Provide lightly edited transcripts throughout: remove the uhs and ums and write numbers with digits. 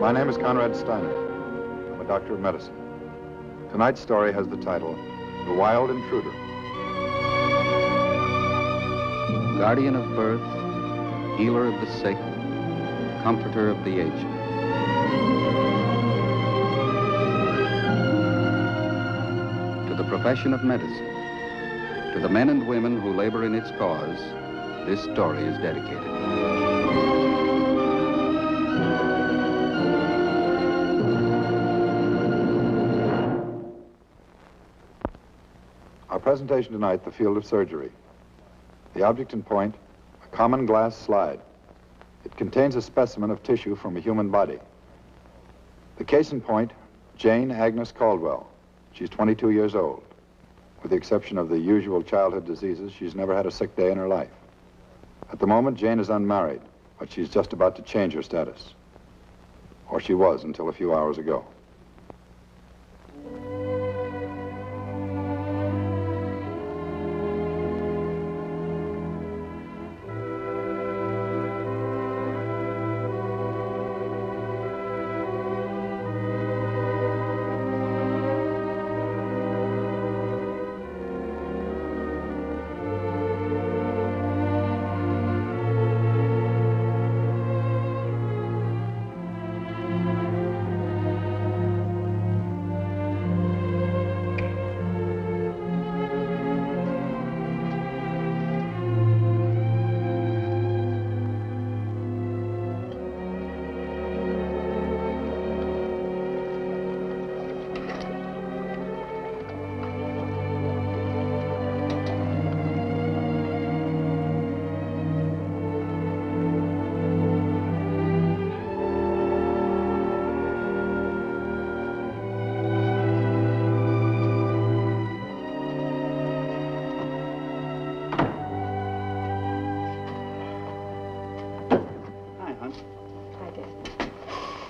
My name is Konrad Styner. I'm a doctor of medicine. Tonight's story has the title, The Wild Intruder. Guardian of birth, healer of the sick, comforter of the aged. To the profession of medicine, to the men and women who labor in its cause, this story is dedicated. Our presentation tonight, the field of surgery. The object in point, a common glass slide. It contains a specimen of tissue from a human body. The case in point, Jane Agnes Caldwell. She's 22 years old. With the exception of the usual childhood diseases, she's never had a sick day in her life. At the moment, Jane is unmarried, but she's just about to change her status. Or she was until a few hours ago.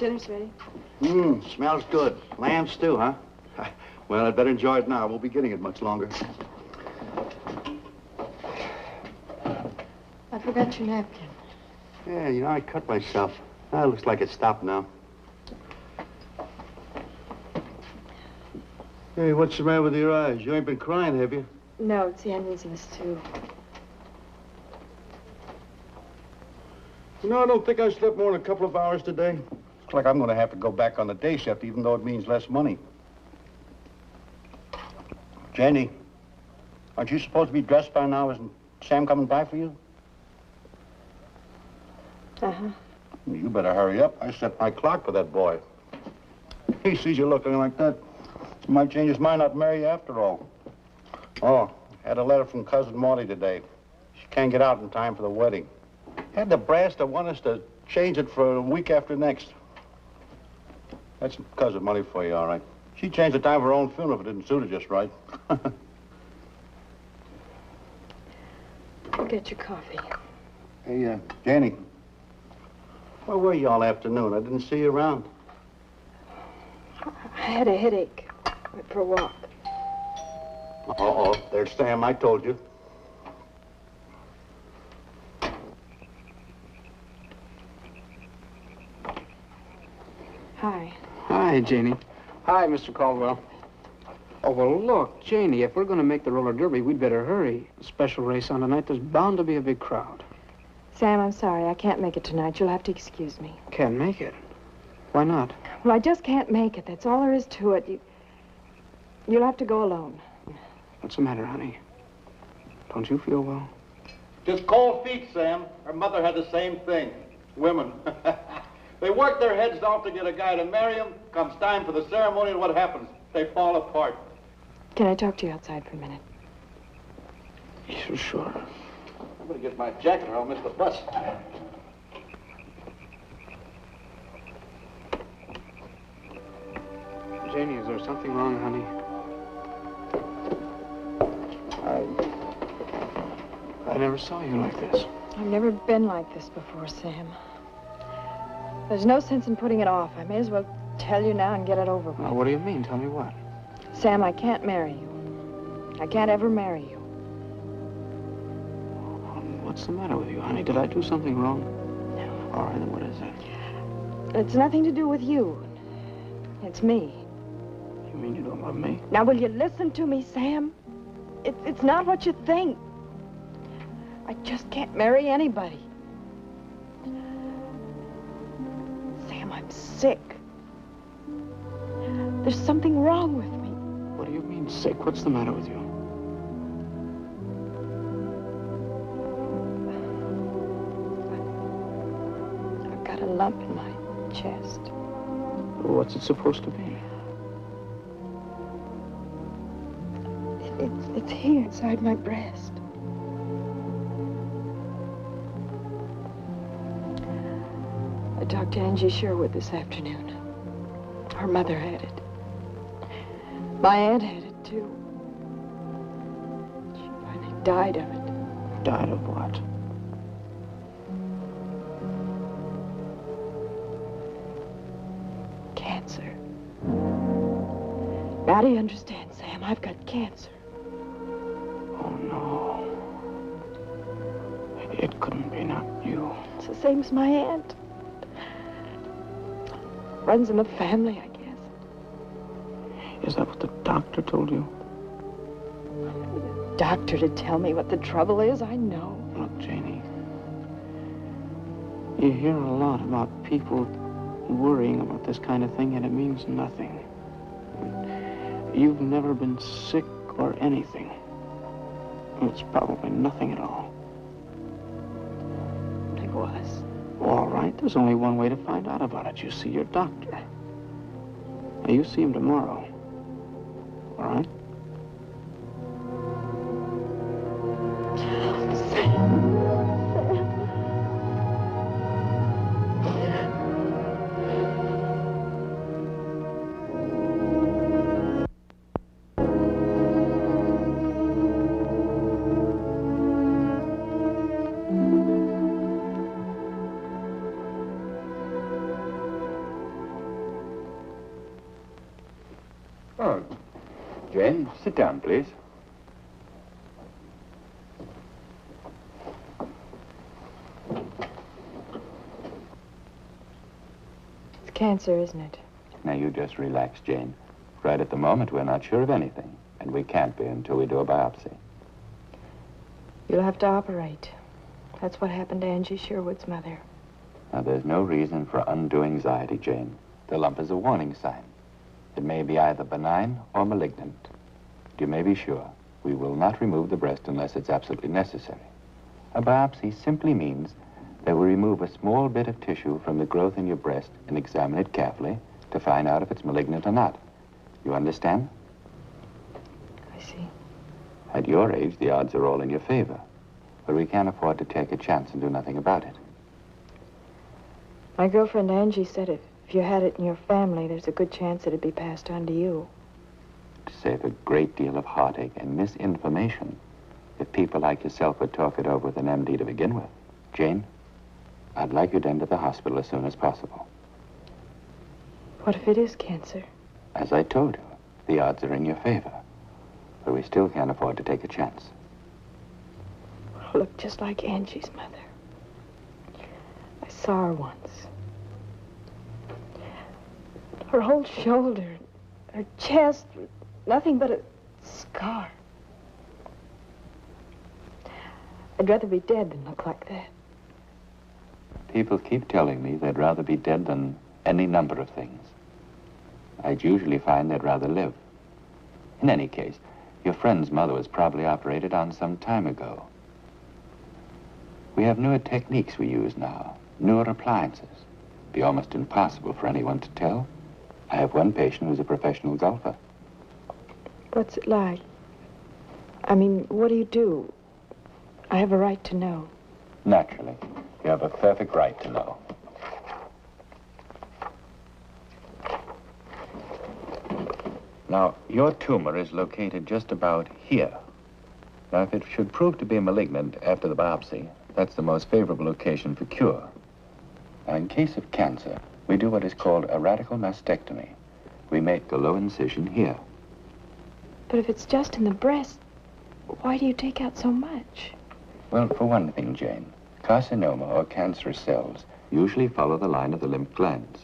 Dinner's ready. Smells good. Lamb stew, huh? Well, I'd better enjoy it now. I won't be getting it much longer. I forgot your napkin. Yeah, you know, I cut myself. It looks like it stopped now. Hey, what's the matter with your eyes? You ain't been crying, have you? No, it's the onions in the stew. You know, I don't think I slept more than a couple of hours today. Looks like I'm going to have to go back on the day shift, even though it means less money. Jenny, aren't you supposed to be dressed by now? Isn't Sam coming by for you? Uh-huh. You better hurry up. I set my clock for that boy. He sees you looking like that. He might change his mind not to marry you after all. Oh, had a letter from Cousin Maudie today. She can't get out in time for the wedding. Had the brass to want us to change it for a week after next. That's Cousin Money for you, all right. She changed the time of her own funeral if it didn't suit her just right. I'll get you coffee. Hey, Janie. Where were you all afternoon? I didn't see you around. I had a headache. Went for a walk. Uh-oh, there's Sam, I told you. Hi. Hi, Janie. Hi, Mr. Caldwell. Oh, well, look, Janie, if we're going to make the roller derby, we'd better hurry. Special race on tonight, there's bound to be a big crowd. Sam, I'm sorry. I can't make it tonight. You'll have to excuse me. Can't make it. Why not? Well, I just can't make it. That's all there is to it. You'll have to go alone. What's the matter, honey? Don't you feel well? Just cold feet, Sam. Her mother had the same thing. Women. They work their heads off to get a guy to marry them. Comes time for the ceremony, and what happens? They fall apart. Can I talk to you outside for a minute? Sure. I'm gonna get my jacket or I'll miss the bus. Janie, is there something wrong, honey? I never saw you like this. I've never been like this before, Sam. There's no sense in putting it off. I may as well tell you now and get it over with. Well, what do you mean? Tell me what? Sam, I can't marry you. I can't ever marry you. What's the matter with you, honey? Did I do something wrong? No. All right, then what is it? It's nothing to do with you. It's me. You mean you don't love me? Now, will you listen to me, Sam? It's not what you think. I just can't marry anybody. Sam, I'm sick. There's something wrong with me. What do you mean, sick? What's the matter with you? I've got a lump in my chest. What's it supposed to be? It's here inside my breast. I talked to Angie Sherwood this afternoon. Her mother had it. My aunt had it, too. She finally died of it. Died of what? Cancer. Now do you understand, Sam? I've got cancer. Oh, no. It couldn't be not you. It's the same as my aunt. Runs in the family, I guess. Is that what the doctor told you? The doctor to tell me what the trouble is, I know. Look, Janie, you hear a lot about people worrying about this kind of thing, and it means nothing. You've never been sick or anything. It's probably nothing at all. It was. All right, there's only one way to find out about it. You see your doctor. Now, you see him tomorrow. All right? Oh, Jane, sit down, please. It's cancer, isn't it? Now, you just relax, Jane. Right at the moment, we're not sure of anything, and we can't be until we do a biopsy. You'll have to operate. That's what happened to Angie Sherwood's mother. Now, there's no reason for undue anxiety, Jane. The lump is a warning sign. It may be either benign or malignant. But you may be sure we will not remove the breast unless it's absolutely necessary. A biopsy simply means that we remove a small bit of tissue from the growth in your breast and examine it carefully to find out if it's malignant or not. You understand? I see. At your age, the odds are all in your favor. But we can't afford to take a chance and do nothing about it. My girlfriend Angie said if you had it in your family, there's a good chance it'd be passed on to you. To save a great deal of heartache and misinformation if people like yourself would talk it over with an MD to begin with. Jane, I'd like you to enter the hospital as soon as possible. What if it is cancer? As I told you, the odds are in your favor. But we still can't afford to take a chance. It'll look just like Angie's mother. I saw her once. Her whole shoulder, her chest, nothing but a scar. I'd rather be dead than look like that. People keep telling me they'd rather be dead than any number of things. I'd usually find they'd rather live. In any case, your friend's mother was probably operated on some time ago. We have newer techniques we use now, newer appliances. It'd be almost impossible for anyone to tell. I have one patient who's a professional golfer. What's it like? I mean, what do you do? I have a right to know. Naturally. You have a perfect right to know. Now, your tumor is located just about here. Now, if it should prove to be malignant after the biopsy, that's the most favorable location for cure. Now, in case of cancer, we do what is called a radical mastectomy. We make a low incision here. But if it's just in the breast, why do you take out so much? Well, for one thing, Jane, carcinoma or cancerous cells usually follow the line of the lymph glands.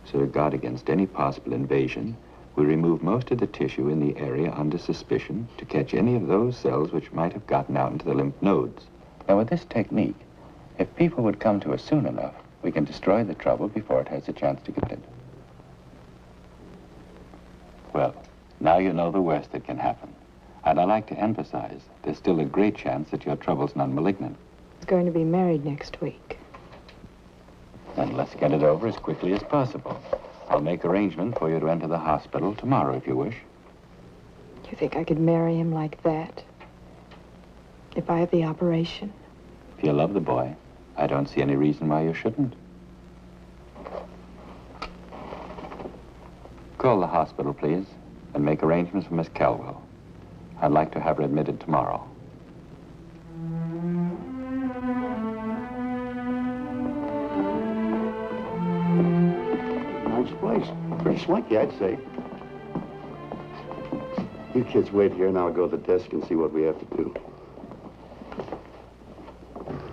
So to guard against any possible invasion, we remove most of the tissue in the area under suspicion to catch any of those cells which might have gotten out into the lymph nodes. Now, with this technique, if people would come to us soon enough, we can destroy the trouble before it has a chance to get in. Well, now you know the worst that can happen. And I like to emphasize, there's still a great chance that your trouble's non-malignant. He's going to be married next week. Then let's get it over as quickly as possible. I'll make arrangement for you to enter the hospital tomorrow, if you wish. You think I could marry him like that? If I have the operation? If you love the boy, I don't see any reason why you shouldn't. Call the hospital, please, and make arrangements for Miss Calwell. I'd like to have her admitted tomorrow. Nice place. Pretty swanky, I'd say. You kids wait here, and I'll go to the desk and see what we have to do.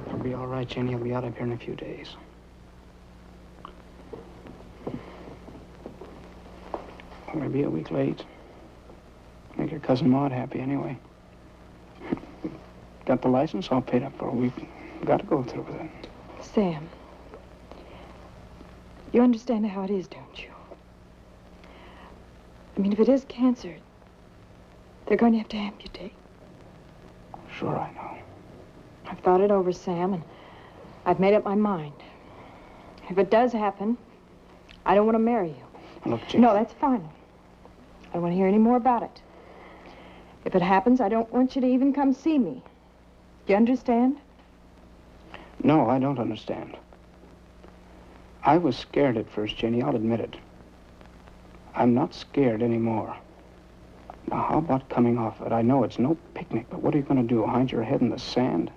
It'll be all right, Jenny. I'll be out of here in a few days. Maybe a week late. Make your cousin Maud happy anyway. Got the license all paid up for. We've got to go through with it. Sam, you understand how it is, don't you? I mean, if it is cancer, they're going to have to amputate. Sure, I know. I've thought it over, Sam, and I've made up my mind. If it does happen, I don't want to marry you. Look, Jenny. No, that's fine. I don't want to hear any more about it. If it happens, I don't want you to even come see me. Do you understand? No, I don't understand. I was scared at first, Jenny, I'll admit it. I'm not scared anymore. Now, how about coming off it? I know it's no picnic, but what are you going to do, hide your head in the sand?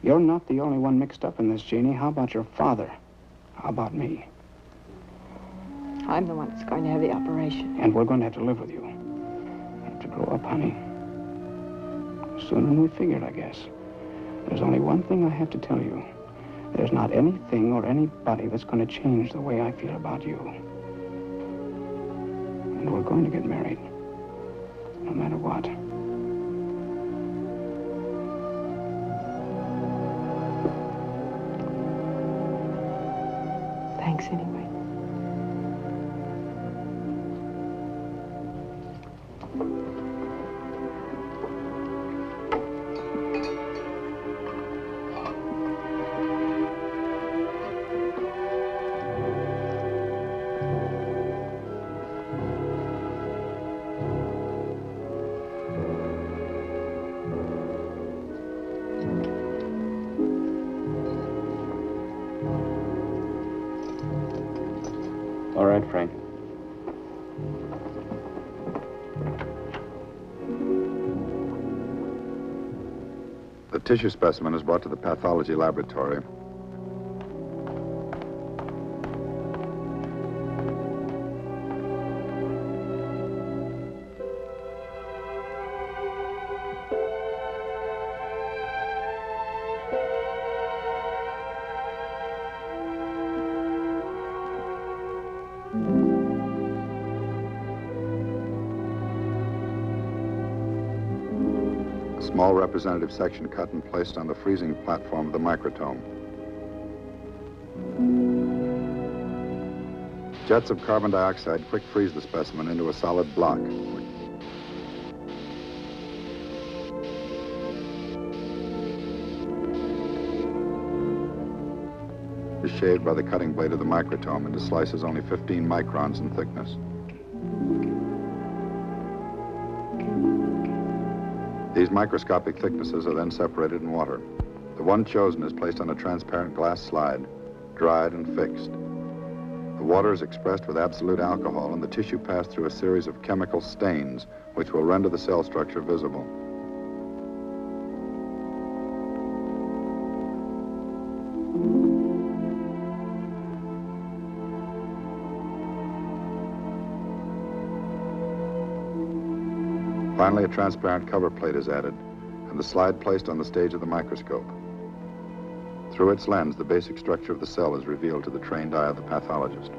You're not the only one mixed up in this, Jeannie. How about your father? How about me? I'm the one that's going to have the operation. And we're going to have to live with you. Have to grow up, honey. Sooner than we figured, I guess. There's only one thing I have to tell you. There's not anything or anybody that's going to change the way I feel about you. And we're going to get married. No matter what. Thanks anyway. All right, Frank. The tissue specimen is brought to the pathology laboratory. A small representative section cut and placed on the freezing platform of the microtome. Jets of carbon dioxide quick freeze the specimen into a solid block. Is shaved by the cutting blade of the microtome into slices only 15 microns in thickness. These microscopic thicknesses are then separated in water. The one chosen is placed on a transparent glass slide, dried and fixed. The water is expressed with absolute alcohol, and the tissue passed through a series of chemical stains, which will render the cell structure visible. Finally, a transparent cover plate is added, and the slide placed on the stage of the microscope. Through its lens, the basic structure of the cell is revealed to the trained eye of the pathologist.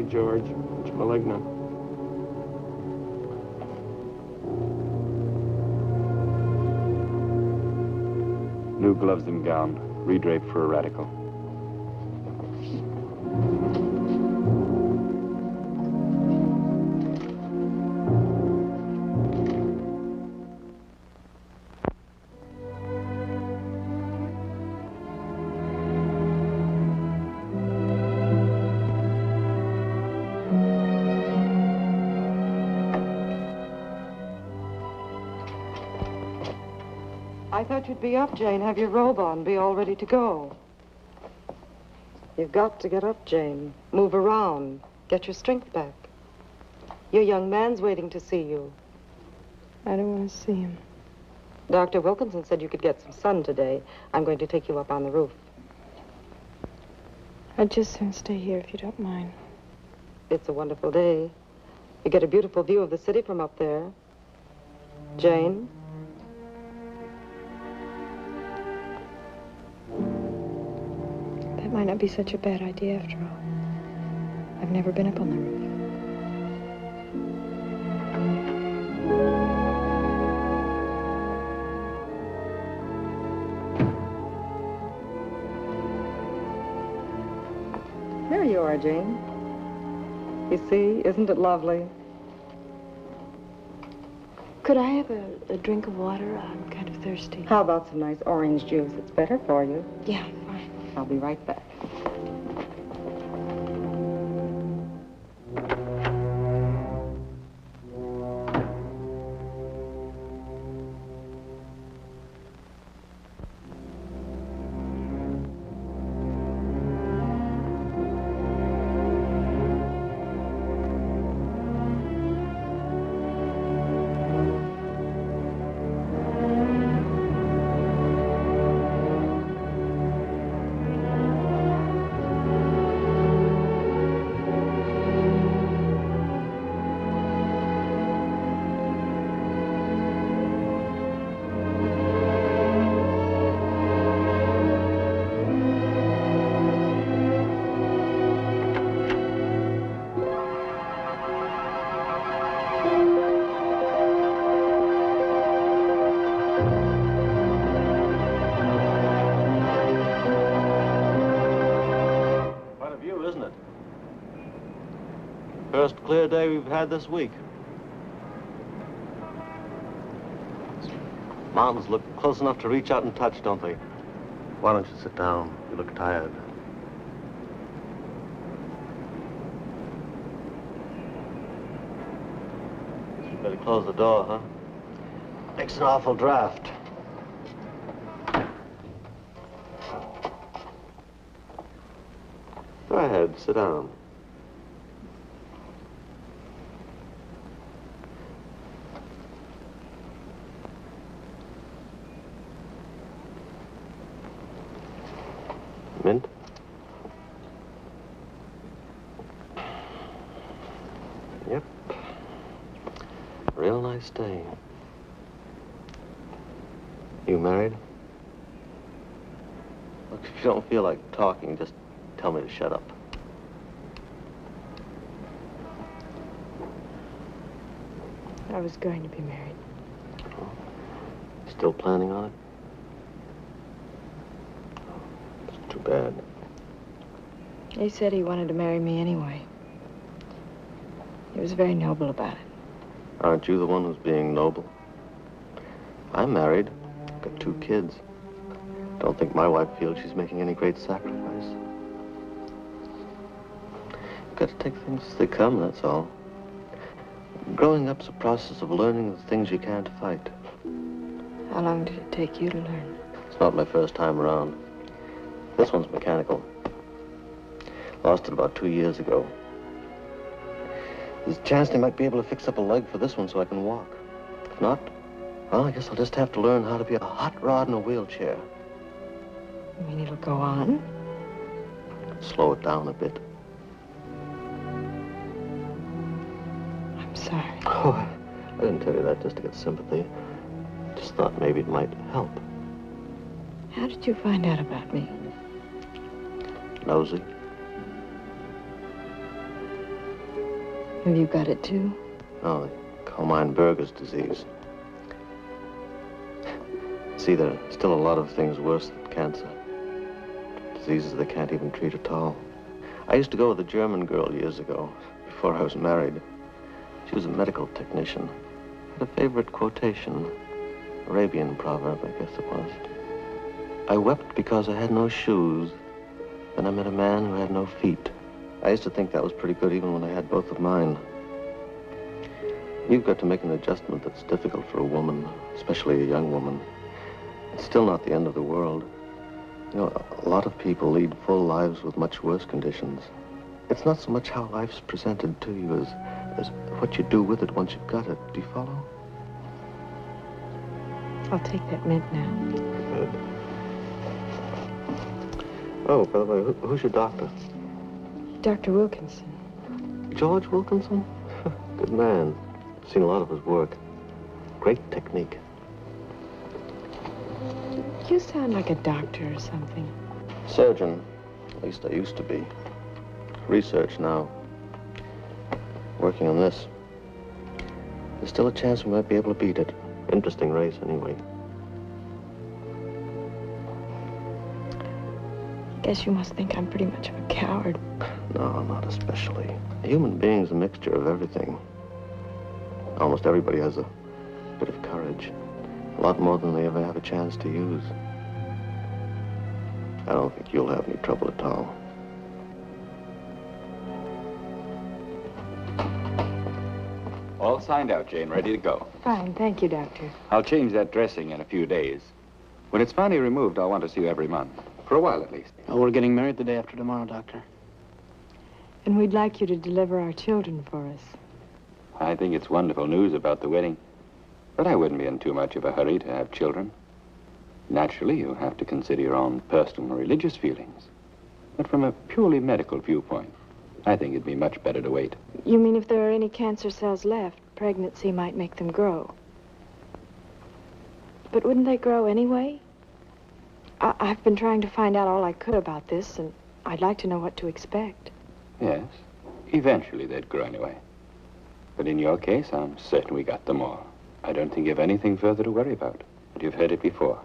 way, George. It's malignant. New gloves and gown. Redrape for a radical. I thought you'd be up, Jane. Have your robe on. Be all ready to go. You've got to get up, Jane. Move around. Get your strength back. Your young man's waiting to see you. I don't want to see him. Dr. Wilkinson said you could get some sun today. I'm going to take you up on the roof. I'd just soon stay here if you don't mind. It's a wonderful day. You get a beautiful view of the city from up there. Jane? That might not be such a bad idea after all. I've never been up on the roof. There you are, Jane. You see, isn't it lovely? Could I have a drink of water? I'm kind of thirsty. How about some nice orange juice? It's better for you. Yeah, fine. I'll be right back. First clear day we've had this week. Mountains look close enough to reach out and touch, don't they? Why don't you sit down? You look tired. Guess we better close the door, huh? Makes an awful draft. Go ahead, sit down. Mint? Yep. Real nice day. You married? Look, if you don't feel like talking, just tell me to shut up. I was going to be married. Oh. Still planning on it? Too bad. He said he wanted to marry me anyway. He was very noble about it. Aren't you the one who's being noble? I'm married. Got 2 kids. Don't think my wife feels she's making any great sacrifice. You've got to take things as they come, that's all. Growing up's a process of learning the things you can't fight. How long did it take you to learn? It's not my first time around. This one's mechanical. Lost it about 2 years ago. There's a chance they might be able to fix up a leg for this one so I can walk. If not, well, I guess I'll just have to learn how to be a hot rod in a wheelchair. You mean it'll go on? Slow it down a bit. I'm sorry. Oh, I didn't tell you that just to get sympathy. Just thought maybe it might help. How did you find out about me? Nosy. Have you got it too? No, they call mine Berger's disease. See, there are still a lot of things worse than cancer. Diseases they can't even treat at all. I used to go with a German girl years ago, before I was married. She was a medical technician. Had a favorite quotation, Arabian proverb, I guess it was. I wept because I had no shoes. Then I met a man who had no feet. I used to think that was pretty good even when I had both of mine. You've got to make an adjustment that's difficult for a woman, especially a young woman. It's still not the end of the world. You know, a lot of people lead full lives with much worse conditions. It's not so much how life's presented to you as what you do with it once you've got it. Do you follow? I'll take that mint now. Good. Oh, by the way, who's your doctor? Dr. Wilkinson. George Wilkinson? Good man. I've seen a lot of his work. Great technique. You sound like a doctor or something. Surgeon. At least I used to be. Research now. Working on this. There's still a chance we might be able to beat it. Interesting race, anyway. I guess you must think I'm pretty much of a coward. No, not especially. A human being's a mixture of everything. Almost everybody has a bit of courage. A lot more than they ever have a chance to use. I don't think you'll have any trouble at all. All signed out, Jane, ready to go. Fine, thank you, Doctor. I'll change that dressing in a few days. When it's finally removed, I'll want to see you every month. For a while, at least. Oh, we're getting married the day after tomorrow, Doctor. And we'd like you to deliver our children for us. I think it's wonderful news about the wedding. But I wouldn't be in too much of a hurry to have children. Naturally, you have to consider your own personal and religious feelings. But from a purely medical viewpoint, I think it'd be much better to wait. You mean if there are any cancer cells left, pregnancy might make them grow? But wouldn't they grow anyway? I've been trying to find out all I could about this, and I'd like to know what to expect. Yes, eventually they'd grow anyway. But in your case, I'm certain we got them all. I don't think you have anything further to worry about. But you've heard it before.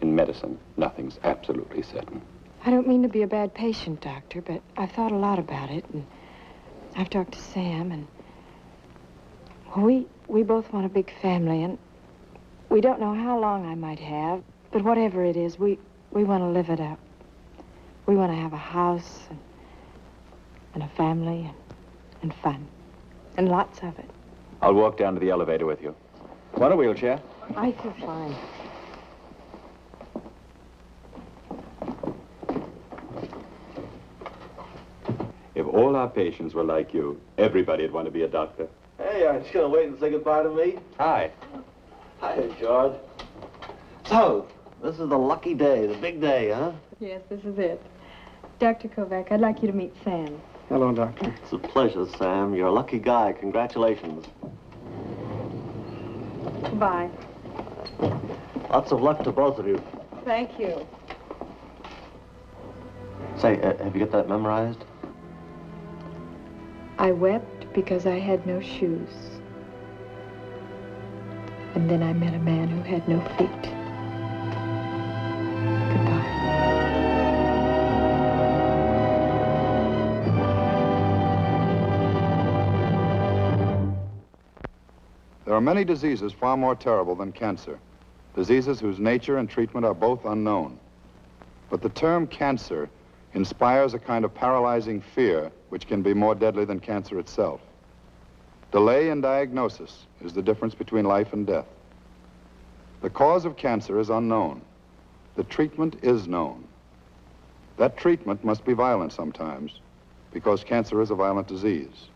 In medicine, nothing's absolutely certain. I don't mean to be a bad patient, Doctor, but I've thought a lot about it, and I've talked to Sam, and we both want a big family, and we don't know how long I might have, but whatever it is, we want to live it up. We want to have a house and a family and fun, and lots of it. I'll walk down to the elevator with you. Want a wheelchair? I feel fine. If all our patients were like you, everybody'd want to be a doctor. Hey, aren't you going to wait and say goodbye to me? Hi. Hi, George. So, this is the lucky day, the big day, huh? Yes, this is it. Dr. Kovac, I'd like you to meet Sam. Hello, Doctor. It's a pleasure, Sam. You're a lucky guy. Congratulations. Bye. Lots of luck to both of you. Thank you. Say, have you got that memorized? I wept because I had no shoes. And then I met a man who had no feet. Goodbye. There are many diseases far more terrible than cancer. Diseases whose nature and treatment are both unknown. But the term cancer inspires a kind of paralyzing fear which can be more deadly than cancer itself. Delay in diagnosis is the difference between life and death. The cause of cancer is unknown. The treatment is known. That treatment must be violent sometimes, because cancer is a violent disease.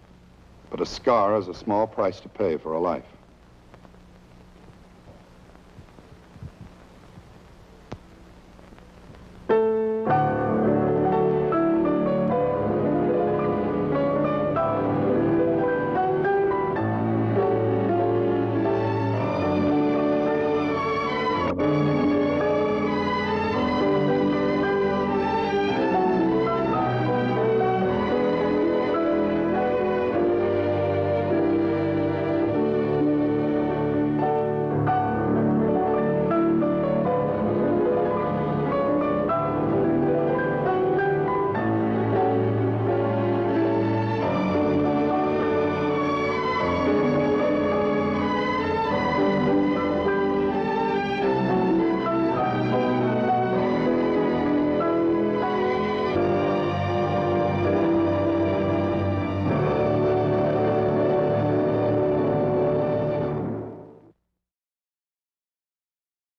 But a scar is a small price to pay for a life.